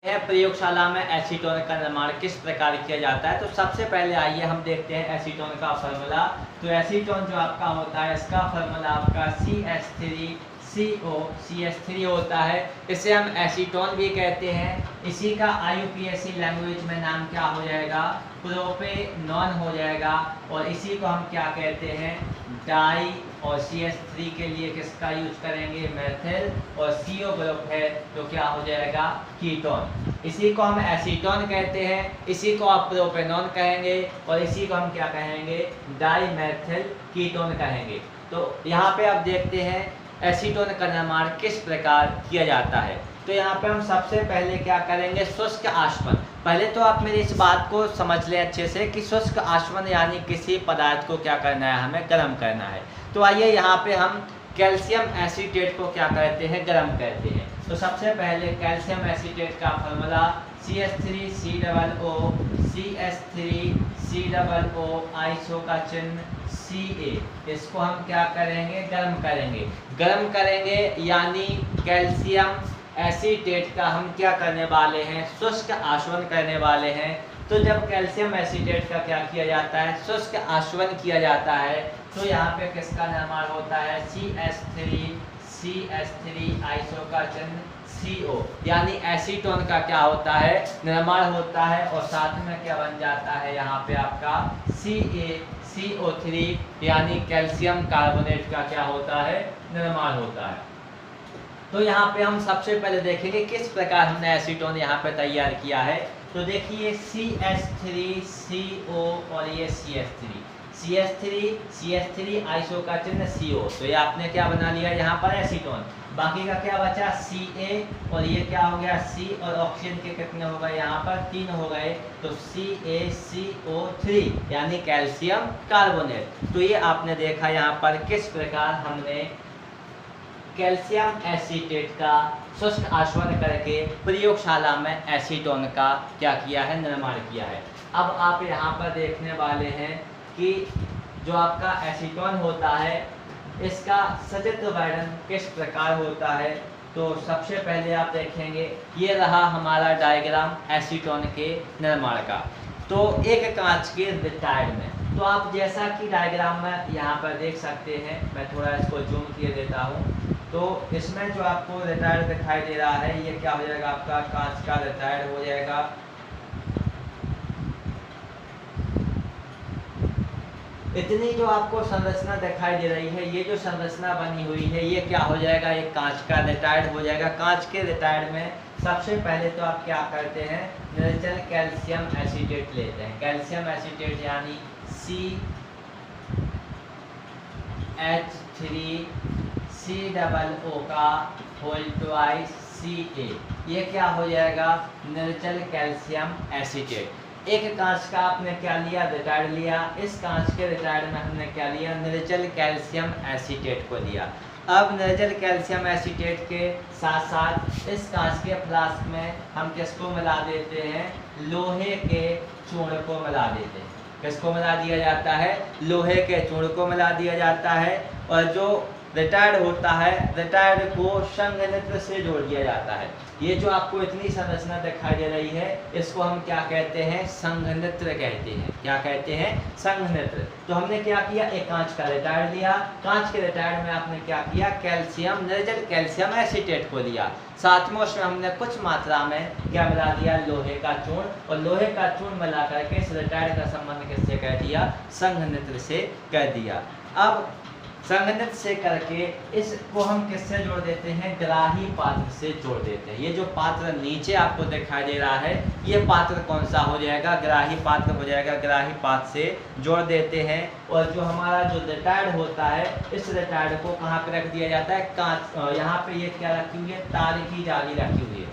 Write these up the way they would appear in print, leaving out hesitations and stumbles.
है प्रयोगशाला में एसीटोन का निर्माण किस प्रकार किया जाता है। तो सबसे पहले आइए हम देखते हैं एसीटोन का फार्मूला। तो एसीटोन जो आपका होता है इसका फार्मूला आपका CH3CO होता है। इसे हम एसीटोन भी कहते हैं। इसी का IUPAC लैंग्वेज में नाम क्या हो जाएगा, प्रोपेनॉन हो जाएगा। और इसी को हम क्या कहते हैं, डाई। और CH3 के लिए किसका यूज करेंगे, मेथिल। और CO ग्रुप है तो क्या हो जाएगा, कीटोन। इसी को हम एसीटोन कहते हैं, इसी को आप प्रोपेनॉन कहेंगे और इसी को हम क्या कहेंगे, डाई मेथिल कीटोन कहेंगे। तो यहाँ पे आप देखते हैं एसीटोन का निर्माण किस प्रकार किया जाता है। तो यहाँ पे हम सबसे पहले क्या करेंगे, शुष्क आशवन। पहले तो आप मेरी इस बात को समझ लें अच्छे से कि शुष्क आशवन यानी किसी पदार्थ को क्या करना है, हमें गर्म करना है। तो आइए यहाँ पे हम कैल्शियम एसीटेट को क्या कहते हैं, गर्म कहते हैं। तो सबसे पहले कैल्शियम एसीटेट का फार्मूला CH3COO, CH3COO, आइसो का चिन्ह Ca। इसको हम क्या करेंगे, गर्म करेंगे। गर्म करेंगे यानी कैल्शियम एसीटेट का हम क्या करने वाले हैं, शुष्क आशवन करने वाले हैं। तो जब कैल्शियम एसीटेट का क्या किया जाता है, शुष्क आशवन किया जाता है, तो यहाँ पे किसका निर्माण होता है, CH3 आइसो का चिन्ह CO, यानी एसीटोन का क्या होता है, निर्माण होता है। और साथ में क्या बन जाता है यहाँ पे आपका CaCO3 यानी कैल्शियम कार्बोनेट का क्या होता है, निर्माण होता है। तो यहाँ पे हम सबसे पहले देखेंगे किस प्रकार हमने एसीटोन यहाँ पे तैयार किया है। तो देखिए CH3CO और ये CH3 आइसो का चिन्ह CO। तो ये आपने क्या बना लिया यहाँ पर, एसीटोन। बाकी का क्या बचा, Ca। और ये क्या हो गया, C। और ऑक्सीजन के कितने हो गए यहाँ पर, 3 हो गए। तो CaCO3 यानी कैल्शियम कार्बोनेट। तो ये आपने देखा यहाँ पर किस प्रकार हमने कैल्शियम एसीटेट का शुष्क आशवन करके प्रयोगशाला में एसीटोन का क्या किया है, निर्माण किया है। अब आप यहाँ पर देखने वाले हैं कि जो आपका एसीटोन होता है इसका सचित्र वर्णन किस प्रकार होता है। तो सबसे पहले आप देखेंगे, ये रहा हमारा डायग्राम एसीटोन के निर्माण का। तो एक कांच के रिटायर्ड में, तो आप जैसा कि डायग्राम में यहाँ पर देख सकते हैं, मैं थोड़ा इसको जूम किए देता हूँ। तो इसमें जो आपको रिटायर्ड दिखाई दे रहा है, ये क्या हो जाएगा, आपका कांच का रिटायर्ड हो जाएगा। इतनी जो आपको संरचना दिखाई दे रही है, ये जो संरचना बनी हुई है, ये क्या हो जाएगा, एक कांच का रिटायर्ड हो जाएगा। कांच के रिटायर्ड में सबसे पहले तो आप क्या करते हैं, निर्जल कैल्शियम एसीटेट लेते हैं। कैल्शियम एसीटेट यानी CH3COO का होल ट्वाइस Ca। ये क्या हो जाएगा, निर्जल कैल्शियम एसीटेट। एक कांच का आपने क्या लिया, रिटायर्ड लिया। इस कांच के रिटायर्ड में हमने क्या लिया, निर्जल कैल्शियम एसीटेट को लिया। अब निर्जल कैल्शियम एसीटेट के साथ साथ इस कांच के फ्लास्क में हम किसको मिला देते हैं, लोहे के चूर्ण को मिला देते हैं। किसको मिला दिया जाता है, लोहे के चूर्ण को मिला दिया जाता है। और जो रिटायर्ड होता है, रिटायर्ड को संघनित्र से जोड़ दिया जाता है। ये जो आपको इतनी संरचना दिखाई दे रही है, इसको हम क्या कहते हैं, संघनित्र कहते हैं। क्या कहते हैं, संघनित्र। तो हमने क्या किया, एक कांच का रिटायर्ड लिया। कांच के रिटायर्ड में आपने क्या किया, कैल्शियम, निर्जल कैल्शियम एसीटेट को लिया। साथ में उसमें हमने कुछ मात्रा में क्या मिला दिया, लोहे का चूर्ण। और लोहे का चूर्ण मिला करके इस रिटायर्ड का संबंध किससे कर दिया, संघनित्र से कर दिया। अब संघनित से करके इसको हम किससे जोड़ देते हैं, ग्राही पात्र से जोड़ देते हैं। ये जो पात्र नीचे आपको दिखाई दे रहा है, ये पात्र कौन सा हो जाएगा, ग्राही पात्र हो जाएगा। ग्राही पात्र से जोड़ देते हैं। और जो हमारा जो रिटायर्ड होता है, इस रिटायर्ड को कहाँ पे रख दिया जाता है, कांच। यहाँ पे ये क्या रखी हुई है, तार की जाली रखी हुई है।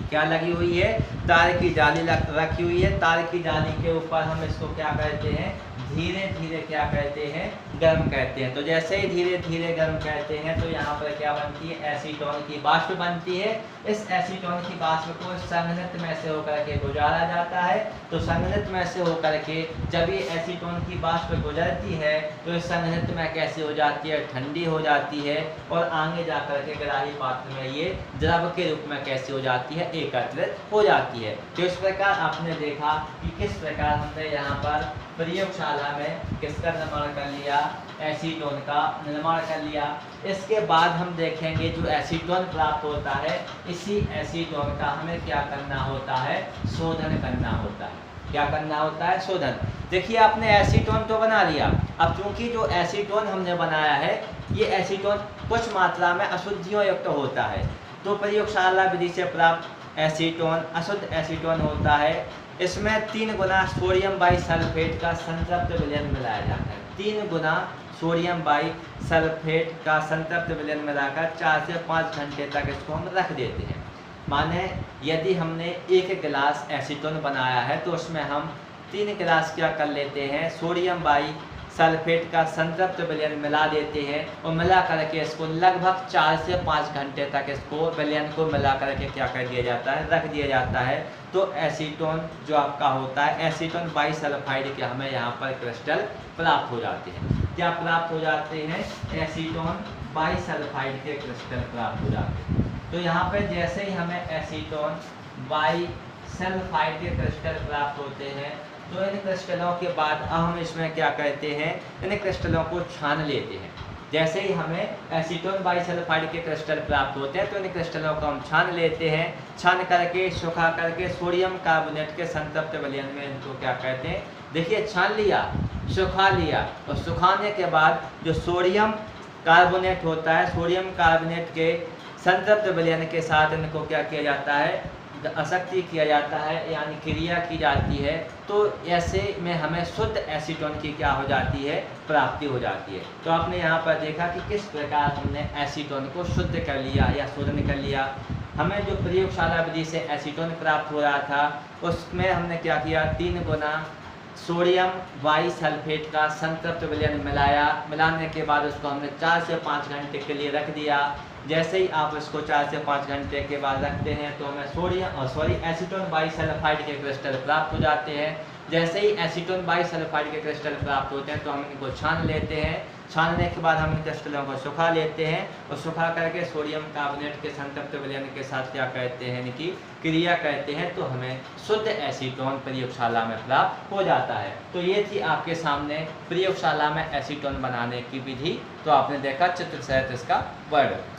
क्या लगी हुई है, तार की जाली रखी हुई है। तार की जाली के ऊपर हम इसको क्या कहते हैं, धीरे धीरे क्या कहते हैं, गर्म कहते हैं। तो जैसे ही धीरे धीरे गर्म कहते हैं, तो यहाँ पर क्या बनती है, एसीटोन की वाष्प बनती है। इस एसीटोन की वाष्प को संघनित में से होकर के गुजारा जाता है। तो संघनित में से होकर के जब ये एसीटोन की वाष्प गुजरती है तो इस संघनित में कैसे हो जाती है, ठंडी हो जाती है और आगे जाकर के ग्राही पात्र में ये द्रव के रूप में कैसे हो जाती है, एकत्रित हो जाती है। तो इस प्रकार आपने देखा कि किस प्रकार हमने यहाँ पर प्रयोगशाला में किसका निर्माण कर लिया, एसीटोन का निर्माण कर लिया। इसके बाद हम देखेंगे जो एसीटोन प्राप्त होता है, इसी एसीटोन का हमें क्या करना होता है, शोधन करना होता है। क्या करना होता है, शोधन। देखिए आपने एसीटोन तो बना लिया, अब चूंकि जो एसीटोन हमने बनाया है ये एसीटोन कुछ मात्रा में अशुद्धियों युक्त होता है, तो प्रयोगशाला विधि से प्राप्त एसीटोन अशुद्ध एसीटोन होता है। इसमें 3 गुना सोडियम बाइसल्फेट का संतृप्त विलयन मिलाया जाता है। 3 गुना सोडियम बाइसल्फेट का संतृप्त विलयन मिलाकर 4 से 5 घंटे तक इसको हम रख देते हैं। माने यदि हमने 1 गिलास एसीटोन बनाया है तो उसमें हम 3 गिलास क्या कर लेते हैं, सोडियम बाइसल्फेट का संतृप्त विलयन मिला देते हैं और मिला करके इसको लगभग 4 से 5 घंटे तक इसको विलयन को मिला करके क्या कर दिया जाता है, रख दिया जाता है। तो एसीटोन जो आपका होता है, एसीटोन बाइसल्फाइड के हमें यहाँ पर क्रिस्टल प्राप्त हो जाते हैं। क्या प्राप्त हो जाते हैं, एसीटोन बाइसल्फाइड के क्रिस्टल प्राप्त हो जाते हैं। तो यहाँ पर जैसे ही हमें एसीटोन बाइसल्फाइड के क्रिस्टल प्राप्त होते हैं तो इन क्रिस्टलों के बाद अब हम इसमें क्या कहते हैं, इन क्रिस्टलों को छान लेते हैं। जैसे ही हमें एसीटोन बाइसल्फाइड के क्रिस्टल प्राप्त होते हैं तो इन क्रिस्टलों को हम छान लेते हैं। छान करके सुखा करके सोडियम कार्बोनेट के संतृप्त विलयन में इनको क्या कहते हैं, देखिए छान लिया, सुखा लिया और सुखाने के बाद जो सोडियम कार्बोनेट होता है, सोडियम कार्बोनेट के संतृप्त विलयन के साथ इनको क्या किया जाता है, आसक्ति किया जाता है, यानी क्रिया की जाती है। तो ऐसे में हमें शुद्ध एसीटोन की क्या हो जाती है, प्राप्ति हो जाती है। तो आपने यहाँ पर देखा कि किस प्रकार हमने एसीटोन को शुद्ध कर लिया या शोधन कर लिया। हमें जो प्रयोगशाला विधि से एसीटोन प्राप्त हो रहा था उसमें हमने क्या किया, 3 गुना सोडियम बाइसल्फेट का संतृप्त विलयन मिलाने के बाद उसको हमने 4 से 5 घंटे के लिए रख दिया। जैसे ही आप इसको 4 से 5 घंटे के बाद रखते हैं तो हमें एसीटोन बाइसल्फाइड के क्रिस्टल प्राप्त हो जाते हैं। जैसे ही एसीटोन बाइसल्फाइड के क्रिस्टल प्राप्त होते हैं तो हम इनको छान लेते हैं। छानने के बाद हम इन क्रिस्टलों को सुखा लेते हैं और सुखा करके सोडियम कार्बोनेट के संतृप्त विलयन के साथ क्या कहते हैं, इनकी क्रिया कहते हैं। तो हमें शुद्ध एसीटोन प्रयोगशाला में प्राप्त हो जाता है। तो ये थी आपके सामने प्रयोगशाला में एसीटोन बनाने की विधि। तो आपने देखा चित्र सहित इसका वर्णन।